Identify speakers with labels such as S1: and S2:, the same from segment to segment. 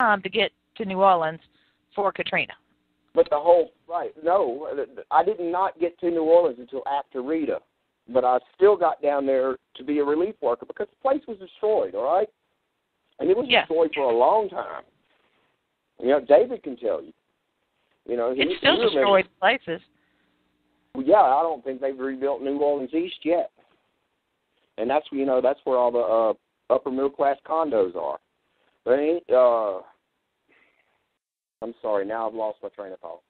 S1: time to get to New Orleans for Katrina.
S2: But no, I did not get to New Orleans until after Rita. But I still got down there to be a relief worker because the place was destroyed, all right? And it was destroyed for a long time. David can tell you.
S1: It's still destroyed places.
S2: Well, yeah, I don't think they've rebuilt New Orleans East yet. And that's where all the upper middle class condos are. But I'm sorry, now I've lost my train of thought.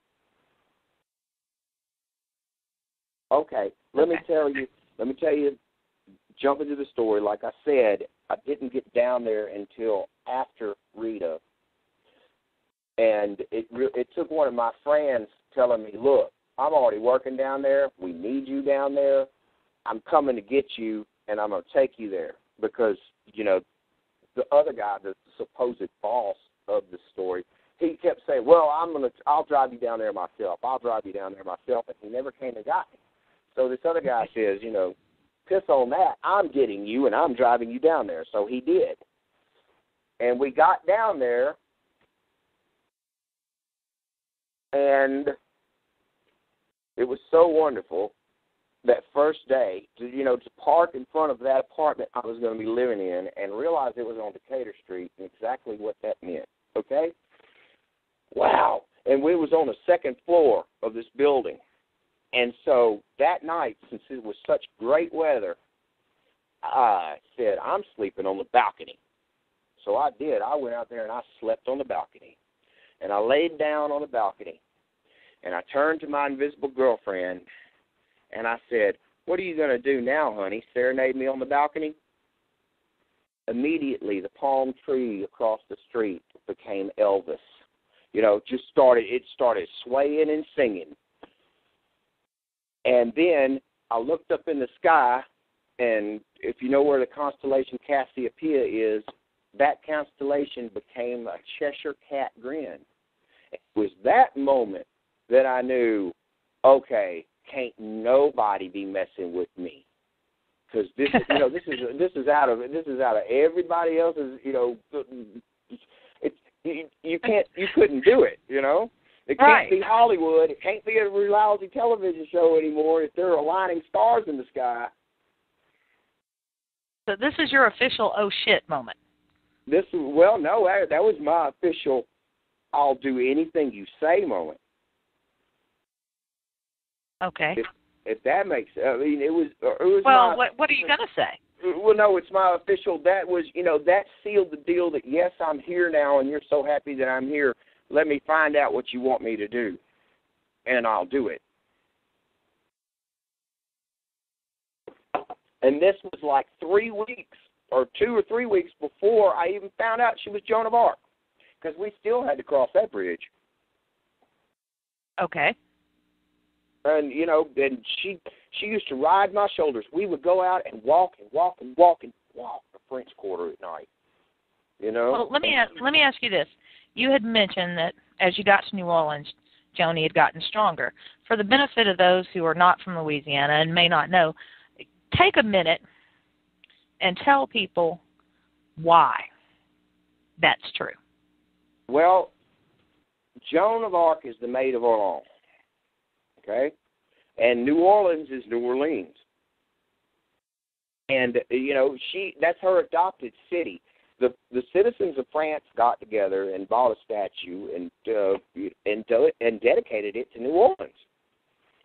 S2: Okay, let me tell you, jump into the story. Like I said, I didn't get down there until after Rita. And it took one of my friends telling me, look, I'm already working down there. We need you down there. I'm coming to get you, and I'm going to take you there. Because, the other guy, the supposed boss of the story, he kept saying, well, I'll drive you down there myself. And he never came and got me. So this other guy says, piss on that. I'm getting you, and I'm driving you down there. So he did. And we got down there, and it was so wonderful that first day to park in front of that apartment I was going to be living in and realize it was on Decatur Street and exactly what that meant, okay? Wow. And we was on the second floor of this building. And so that night, since it was such great weather, I said, I'm sleeping on the balcony. So I did. I went out there and I slept on the balcony. And I laid down on the balcony. And I turned to my invisible girlfriend and I said, what are you going to do now, honey? Serenade me on the balcony? Immediately, the palm tree across the street became Elvis. It started swaying and singing. And then I looked up in the sky, and if you know where the constellation Cassiopeia is, that constellation became a Cheshire cat grin. It was that moment that I knew, okay, can't nobody be messing with me, because this is out of everybody else's. You couldn't do it. It can't be Hollywood. It can't be a reality television show anymore if there are aligning stars in the sky.
S1: So this is your official oh shit moment.
S2: No, that was my official I'll do anything you say moment.
S1: Okay.
S2: If that makes sense. I mean, it was.
S1: Well, what are you gonna say?
S2: Well, no, it's my official. That was, that sealed the deal. That yes, I'm here now, and you're so happy that I'm here. Let me find out what you want me to do, and I'll do it. And this was like 3 weeks, or 2 or 3 weeks before I even found out she was Joan of Arc, because we still had to cross that bridge.
S1: Okay.
S2: And, and she used to ride my shoulders. We would go out and walk the French Quarter at night,
S1: Well, let me ask you this. You had mentioned that as you got to New Orleans, Joanie had gotten stronger. For the benefit of those who are not from Louisiana and may not know, take a minute and tell people why that's true.
S2: Well, Joan of Arc is the Maid of Orleans, okay? And New Orleans is New Orleans. And, that's her adopted city. The citizens of France got together and bought a statue and dedicated it to New Orleans.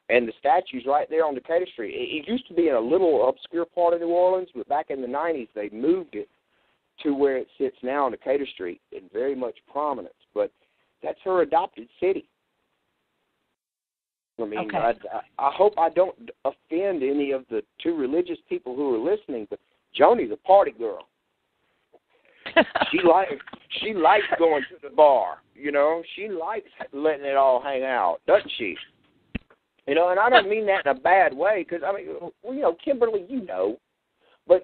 S2: And the statue's right there on Decatur Street. It used to be in a little obscure part of New Orleans, but back in the 90s they moved it to where it sits now on Decatur Street in very much prominence. But that's her adopted city. I mean, okay. I hope I don't offend any of the too religious people who are listening, but Joanie's a party girl. She likes going to the bar, She likes letting it all hang out, doesn't she? And I don't mean that in a bad way, because, Kimberly, but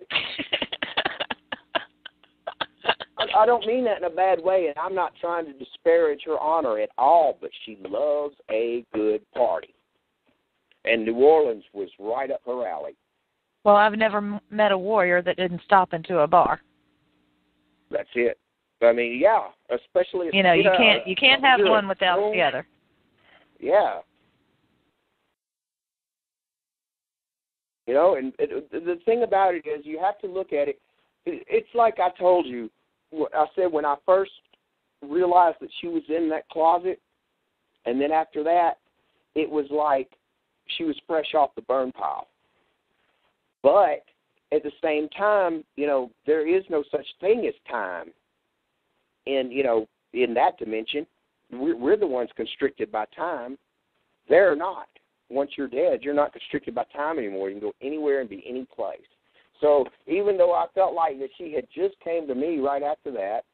S2: I don't mean that in a bad way, and I'm not trying to disparage her honor at all, but she loves a good party. And New Orleans was right up her alley. Well,
S1: I've never met a warrior that didn't stop into a bar.
S2: That's it. I mean, yeah, especially
S1: you can't have one without the other.
S2: Yeah. And the thing about it is you have to look at it. It's like I told you. I said when I first realized that she was in that closet, and then after that, it was like she was fresh off the burn pile. But at the same time, there is no such thing as time. And, in that dimension, we're the ones constricted by time. They're not. Once you're dead, you're not constricted by time anymore. You can go anywhere and be any place. So even though I felt like that she had just came to me right after that,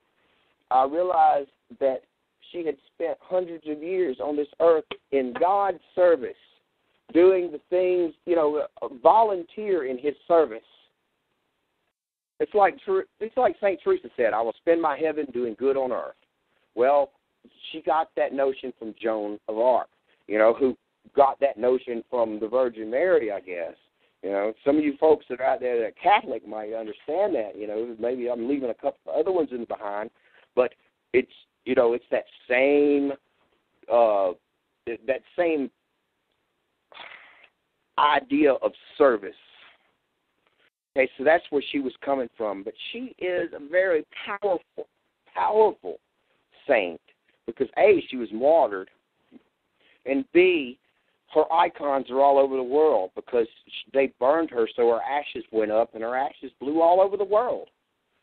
S2: I realized that she had spent hundreds of years on this earth in God's service, doing the things, volunteer in his service. It's like St. Teresa said, I will spend my heaven doing good on earth. Well, she got that notion from Joan of Arc, who got that notion from the Virgin Mary, I guess. Some of you folks that are out there that are Catholic might understand that. Maybe I'm leaving a couple of other ones in behind, but it's it's that same idea of service. Okay, so that's where she was coming from. But she is a very powerful saint because A, she was martyred, and B, her icons are all over the world because they burned her, so her ashes went up, and her ashes blew all over the world.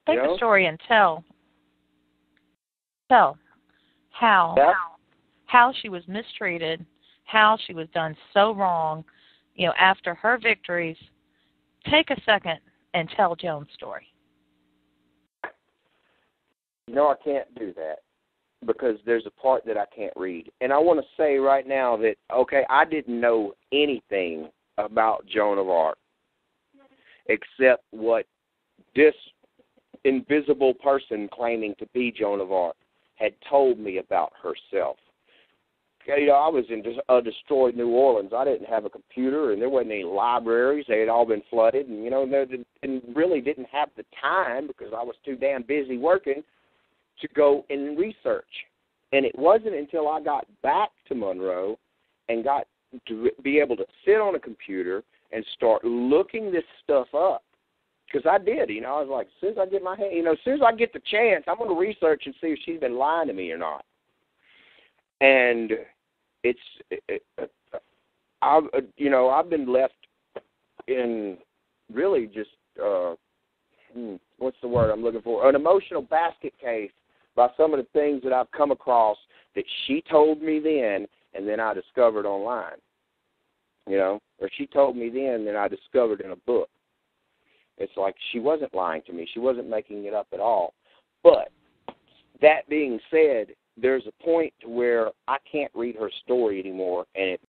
S1: Take the story and tell how she was mistreated, how she was done so wrong, after her victories. Take a second and tell Joan's story.
S2: I can't do that because there's a part that I can't read. And I want to say right now that, I didn't know anything about Joan of Arc except what this invisible person claiming to be Joan of Arc had told me about herself. I was in a destroyed New Orleans. I didn't have a computer, and there wasn't any libraries. They had all been flooded, and, and really didn't have the time because I was too damn busy working to go and research. And it wasn't until I got back to Monroe and got to be able to sit on a computer and start looking this stuff up. Because I did, I was like, as soon as I get my hand, as soon as I get the chance, I'm going to research and see if she's been lying to me or not. And I've been left in really just, what's the word I'm looking for? An emotional basket case by some of the things that I've come across that she told me then and then I discovered online, or she told me then and I discovered in a book. It's like she wasn't lying to me. She wasn't making it up at all. But that being said, there's a point to where I can't read her story anymore, and it